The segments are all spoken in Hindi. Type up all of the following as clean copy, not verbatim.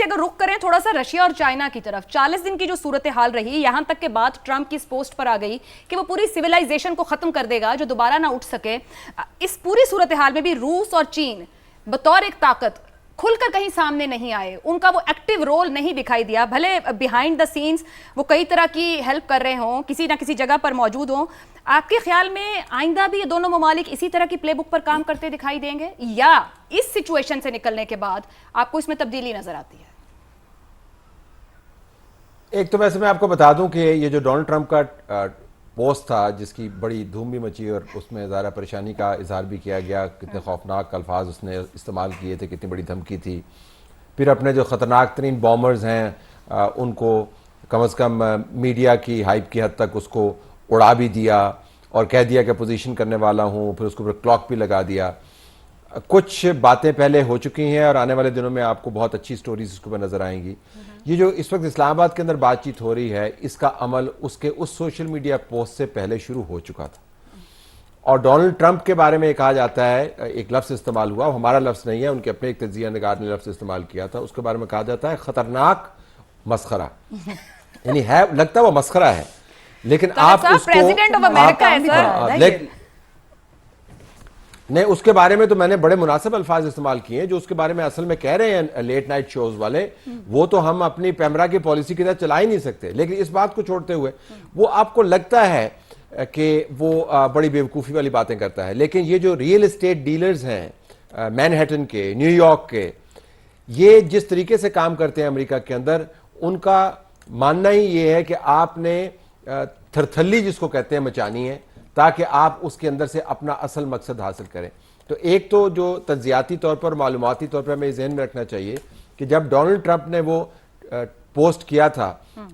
अगर रुक करें थोड़ा सा रशिया और चाइना की तरफ, 40 दिन की जो सूरत हाल रही, यहां तक के बाद ट्रंप की इस पोस्ट पर आ गई कि वो पूरी सिविलाइजेशन को खत्म कर देगा जो दोबारा ना उठ सके। इस पूरी सूरत हाल में भी रूस और चीन बतौर एक ताकत खुलकर कहीं सामने नहीं आए, उनका वो एक्टिव रोल नहीं दिखाई दिया। भले बिहाइंड द सीन्स वो कई तरह की हेल्प कर रहे हों, किसी ना किसी जगह पर मौजूद हों। आपके ख्याल में आइंदा भी ये दोनों ममालिक इसी तरह की प्लेबुक पर काम करते दिखाई देंगे, या इस सिचुएशन से निकलने के बाद आपको इसमें तब्दीली नजर आती है? एक तो वैसे मैं आपको बता दूं कि ये जो डोनाल्ड ट्रंप का पोस्ट था जिसकी बड़ी धूम भी मची और उसमें ज़्यादा परेशानी का इजहार भी किया गया, कितने खौफनाक अल्फाज उसने इस्तेमाल किए थे, कितनी बड़ी धमकी थी। फिर अपने जो ख़तरनाक तरीन बॉम्बर्स हैं उनको कम अज़ कम मीडिया की हाइप की हद तक उसको उड़ा भी दिया और कह दिया कि पोजीशन करने वाला हूँ। फिर उसके ऊपर क्लॉक भी लगा दिया। कुछ बातें पहले हो चुकी हैं और आने वाले दिनों में आपको बहुत अच्छी स्टोरीज इसके ऊपर नजर आएंगी। ये जो इस वक्त इस्लामाबाद के अंदर बातचीत हो रही है, इसका अमल उसके उस सोशल मीडिया पोस्ट से पहले शुरू हो चुका था। और डोनाल्ड ट्रंप के बारे में कहा जाता है, एक लफ्ज़ इस्तेमाल हुआ, हमारा लफ्ज़ नहीं है, उनके अपने एक तजिया निगार ने लफ्ज़ इस्तेमाल किया था। उसके बारे में कहा जाता है खतरनाक मस्खरा। यानी है, लगता है वो मस्खरा है, लेकिन आप उसको प्रेसिडेंट ऑफ अमेरिका है सर। नहीं, उसके बारे में तो मैंने बड़े मुनासिब अल्फाज इस्तेमाल किए हैं। जो उसके बारे में असल में कह रहे हैं लेट नाइट शोज वाले, वो तो हम अपनी पैमरा की पॉलिसी की तरह चला ही नहीं सकते। लेकिन इस बात को छोड़ते हुए वो आपको लगता है कि वो बड़ी बेवकूफ़ी वाली बातें करता है। लेकिन ये जो रियल एस्टेट डीलर्स हैं मैनहट्टन के, न्यूयॉर्क के, ये जिस तरीके से काम करते हैं अमेरिका के अंदर, उनका मानना ही ये है कि आपने थरथल्ली जिसको कहते हैं मचानी है, ताकि आप उसके अंदर से अपना असल मकसद हासिल करें। तो एक तो जो तज्जियाती तौर पर, मालूमाती तौर पर हमें जहन में रखना चाहिए कि जब डोनाल्ड ट्रंप ने वो पोस्ट किया था,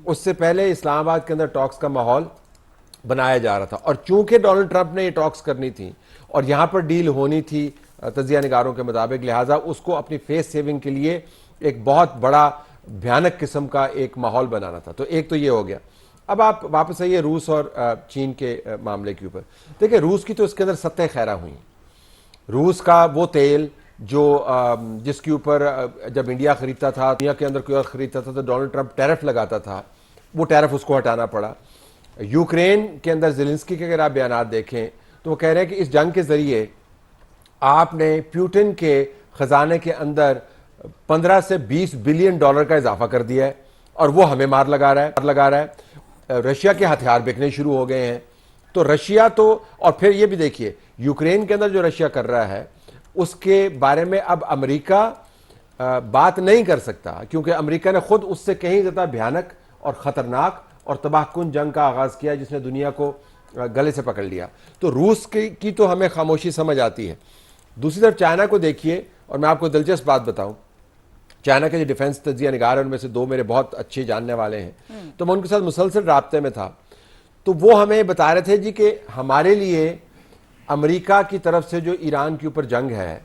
उससे पहले इस्लामाबाद के अंदर टॉक्स का माहौल बनाया जा रहा था। और चूंकि डोनाल्ड ट्रंप ने ये टॉक्स करनी थी और यहां पर डील होनी थी तजिया निगारों के मुताबिक, लिहाजा उसको अपनी फेस सेविंग के लिए एक बहुत बड़ा भयानक किस्म का एक माहौल बनाना था। तो एक तो ये हो गया। अब आप वापस आइए रूस और चीन के मामले के ऊपर। देखिए, रूस की तो इसके अंदर सत्ते खैरा हुई। रूस का वो तेल जो जिसके ऊपर जब इंडिया खरीदता था, दुनिया के अंदर कोई और खरीदता था, तो डोनाल्ड ट्रंप टैरिफ लगाता था, वो टैरिफ उसको हटाना पड़ा। यूक्रेन के अंदर ज़ेलेंस्की के अगर आप बयान देखें तो वो कह रहे हैं कि इस जंग के जरिए आपने पुतिन के खजाने के अंदर 15 से 20 बिलियन डॉलर का इजाफा कर दिया है और वो हमें मार लगा रहा है। रशिया के हथियार बिकने शुरू हो गए हैं। तो रशिया तो, और फिर ये भी देखिए यूक्रेन के अंदर जो रशिया कर रहा है उसके बारे में अब अमेरिका बात नहीं कर सकता, क्योंकि अमेरिका ने खुद उससे कहीं ज़्यादा भयानक और ख़तरनाक और तबाहकुन जंग का आगाज़ किया जिसने दुनिया को गले से पकड़ लिया। तो रूस की तो हमें खामोशी समझ आती है। दूसरी तरफ चाइना को देखिए, और मैं आपको दिलचस्प बात बताऊं, चाइना के जो डिफेंस तजिया निगार है उनमें से दो मेरे बहुत अच्छे जानने वाले हैं, तो मैं उनके साथ मुसलसल राब्ते में था। तो वो हमें बता रहे थे जी कि हमारे लिए अमेरिका की तरफ से जो ईरान के ऊपर जंग है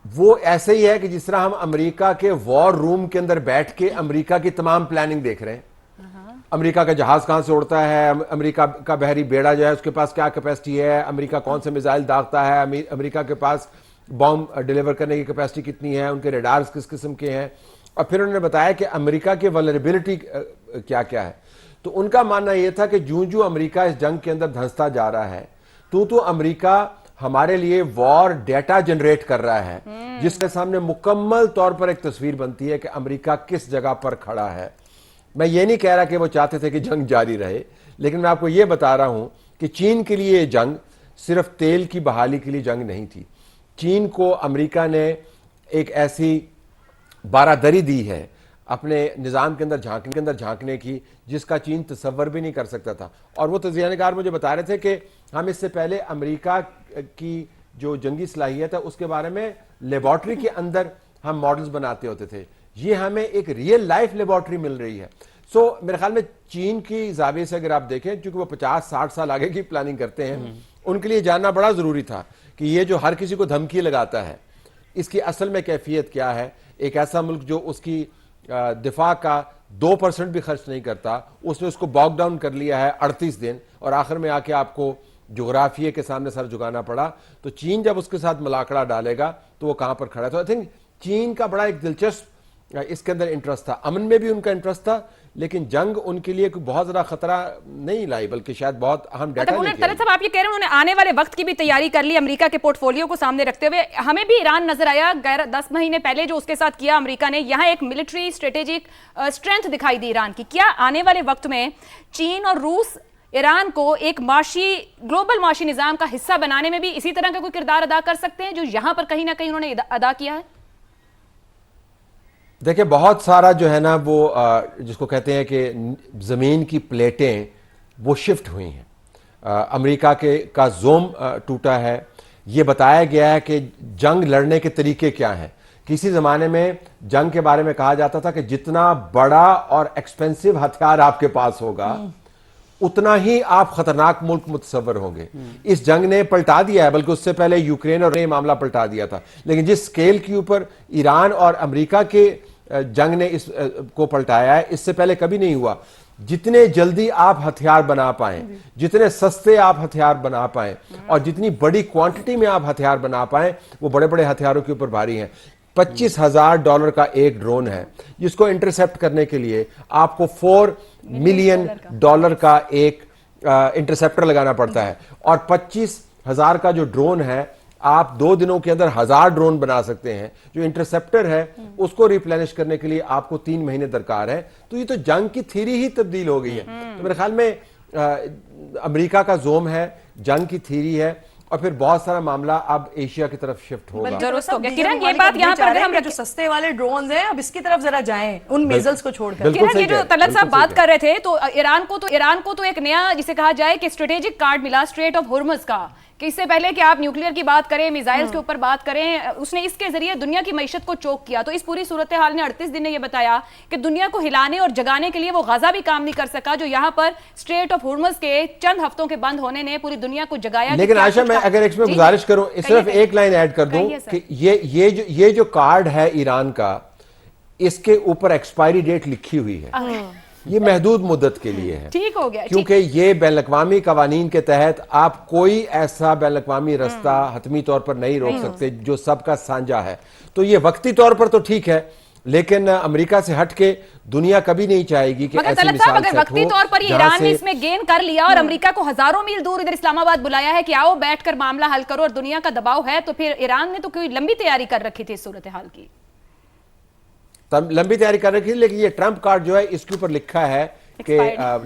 वो ऐसे ही है कि जिस तरह हम अमेरिका के वॉर रूम के अंदर बैठ के अमेरिका की तमाम प्लानिंग देख रहे हैं। अमेरिका का जहाज कहां से उड़ता है, अमेरिका का बहरी बेड़ा जो है उसके पास क्या कैपेसिटी है, अमेरिका कौन से मिसाइल दागता है, अमेरिका के पास बॉम्ब डिलीवर करने की कैपेसिटी कितनी है, उनके रडार्स किस किस्म के हैं, और फिर उन्होंने बताया कि अमेरिका की वल्नरेबिलिटी क्या क्या है। तो उनका मानना यह था कि जूं जूं अमेरिका इस जंग के अंदर धंसता जा रहा है तो अमेरिका हमारे लिए वॉर डेटा जनरेट कर रहा है, जिसके सामने मुकम्मल तौर पर एक तस्वीर बनती है कि अमेरिका किस जगह पर खड़ा है। मैं ये नहीं कह रहा कि वो चाहते थे कि जंग जारी रहे, लेकिन मैं आपको ये बता रहा हूं कि चीन के लिए जंग सिर्फ तेल की बहाली के लिए जंग नहीं थी। चीन को अमेरिका ने एक ऐसी बारादरी दी है अपने निज़ाम के अंदर झांकने की जिसका चीन तसव्वुर भी नहीं कर सकता था। और वो तजियानिकार मुझे बता रहे थे कि हम इससे पहले अमेरिका की जो जंगी सलाहियत है उसके बारे में लेबॉर्ट्री के अंदर हम मॉडल्स बनाते होते थे, ये हमें एक रियल लाइफ लेबॉर्ट्री मिल रही है। सो मेरे ख्याल में चीन की जाविये से अगर आप देखें, क्योंकि वो 50-60 साल आगे की प्लानिंग करते हैं, उनके लिए जानना बड़ा जरूरी था कि ये जो हर किसी को धमकी लगाता है इसकी असल में कैफियत क्या है। एक ऐसा मुल्क जो उसकी दिफा का 2% भी खर्च नहीं करता, उसने उसको बॉक डाउन कर लिया है 38 दिन, और आखिर में आके आपको जोग्राफिये के सामने सर झुकाना पड़ा। तो चीन जब उसके साथ मलाकड़ा डालेगा तो वो कहां पर खड़ा है। तो आई थिंक चीन का बड़ा एक दिलचस्प इसके अंदर इंटरेस्ट था, अमन में भी उनका इंटरेस्ट था, लेकिन जंग उनके लिए कोई बहुत ज्यादा खतरा नहीं लाई, बल्कि शायद बहुत अहम डाटा उन्होंने तलत साहब, आप ये कह रहे हैं उन्होंने आने वाले वक्त की भी तैयारी कर ली अमेरिका के पोर्टफोलियो को सामने रखते हुए। हमें भी ईरान नजर आया 10 महीने पहले जो उसके साथ किया अमेरिका ने, यहाँ एक मिलिट्री स्ट्रेटेजिक स्ट्रेंथ दिखाई दी ईरान की। क्या आने वाले वक्त में चीन और रूस ईरान को एक ग्लोबल माशी निजाम का हिस्सा बनाने में भी इसी तरह का कोई किरदार अदा कर सकते हैं जो यहां पर कहीं ना कहीं उन्होंने अदा किया है? देखिए, बहुत सारा जो है ना वो जिसको कहते हैं कि जमीन की प्लेटें वो शिफ्ट हुई हैं। अमेरिका का जोम टूटा है। ये बताया गया है कि जंग लड़ने के तरीके क्या हैं। किसी जमाने में जंग के बारे में कहा जाता था कि जितना बड़ा और एक्सपेंसिव हथियार आपके पास होगा उतना ही आप खतरनाक मुल्क मुतसव्वर होंगे। इस जंग ने पलटा दिया है, बल्कि उससे पहले यूक्रेन और मामला पलटा दिया था। लेकिन जिस स्केल के ऊपर ईरान और अमेरिका के जंग ने इस को पलटाया है, इससे पहले कभी नहीं हुआ। जितने जल्दी आप हथियार बना पाएं, जितने सस्ते आप हथियार बना पाएं और जितनी बड़ी क्वांटिटी में आप हथियार बना पाएं, वो बड़े बड़े हथियारों के ऊपर भारी हैं। $25,000 का एक ड्रोन है, जिसको इंटरसेप्ट करने के लिए आपको $4 मिलियन का एक इंटरसेप्टर लगाना पड़ता है। और 25,000 का जो ड्रोन है, आप 2 दिनों के अंदर 1000 ड्रोन बना सकते हैं। जो इंटरसेप्टर है उसको रिप्लेनिश करने के लिए आपको 3 महीने दरकार है। तो ये तो जंग की थ्योरी ही तब्दील हो गई है। तो मेरे ख्याल में अमेरिका का जोम है, जंग की थ्योरी है, और फिर बहुत सारा मामला अब एशिया की तरफ शिफ्ट होगा। किरण, ये बात यहाँ पर अगर हम जो सस्ते वाले ड्रोन्स हैं, अब इसकी तरफ जरा जाएं, उन मिसाइल्स को छोड़कर। किरण, ये जो तलत साहब बात कर रहे थे, तो ईरान को तो एक नया, जिसे कहा जाए कि स्ट्रेटेजिक कार्ड मिला स्ट्रेट ऑफ हॉर्मुज का, कि इससे पहले कि आप न्यूक्लियर की बात करें, मिसाइल्स के ऊपर बात करें, उसने इसके जरिए दुनिया की मईशत को चोक किया। तो इस पूरी सूरत हाल ने 38 दिन ने यह बताया कि दुनिया को हिलाने और जगाने के लिए वो गाजा भी काम नहीं कर सका, जो यहाँ पर स्ट्रेट ऑफ हॉर्मुज के चंद हफ्तों के बंद होने ने पूरी दुनिया को जगाया। लेकिन आशा, मैं अगर इसमें गुजारिश करूं, सिर्फ एक लाइन ऐड कर दूं कि ये जो कार्ड है ईरान का, इसके ऊपर एक्सपायरी डेट लिखी हुई है। ये महदूद मुद्दत के लिए है। ठीक हो गया, क्योंकि ये बैन-अल-अक़वामी कवानीन के तहत आप कोई ऐसा बैन-अल-अक़वामी रास्ता हतमी तौर पर नहीं रोक सकते जो सबका साझा है। तो ये वक्ती तौर पर तो ठीक है, लेकिन अमेरिका से हटके दुनिया कभी नहीं चाहेगी कि ऐसी मिसाल अगर वक्ती तौर पर ईरान ने इसमें गेन कर लिया और अमेरिका को हजारों मील दूर इधर इस्लामाबाद बुलाया है कि आओ बैठकर मामला हल करो, और दुनिया का दबाव है, तो फिर ईरान ने तो कोई लंबी तैयारी कर रखी थी इस सूरत हाल की। लंबी तैयारी कर रखी है। लेकिन ये ट्रंप कार्ड जो है, इसके ऊपर लिखा है कि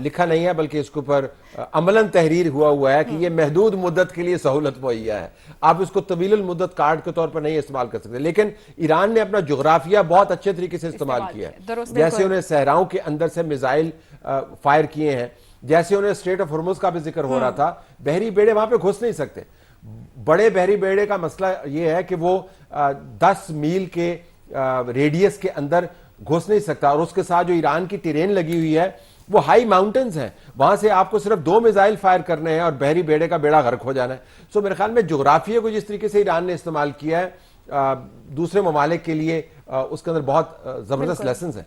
लिखा नहीं है, बल्कि इसके ऊपर अमलन तहरीर हुआ है कि ये महदूद मुद्दत के लिए सहूलत मुहैया है। आप इसको तवील मुद्दत कार्ड के तौर पर नहीं इस्तेमाल कर सकते। लेकिन ईरान ने अपना जोग्राफिया बहुत अच्छे तरीके से इस्तेमाल किया है। जैसे उन्हें सहराओं के अंदर से मिसाइल फायर किए हैं, जैसे उन्हें स्ट्रेट ऑफ हॉर्मुज का भी जिक्र हो रहा था। बहरी बेड़े वहां पे घुस नहीं सकते। बड़े बहरी बेड़े का मसला यह है कि वो 10 मील के रेडियस के अंदर घुस नहीं सकता, और उसके साथ जो ईरान की टेरेन लगी हुई है वो हाई माउंटेन्स हैं। वहां से आपको सिर्फ 2 मिसाइल फायर करने हैं और बहरी बेड़े का बेड़ा गर्क हो जाना है। सो मेरे ख्याल में जोग्राफिया को जिस तरीके से ईरान ने इस्तेमाल किया है दूसरे ममालिक के लिए, उसके अंदर बहुत जबरदस्त लेसन है।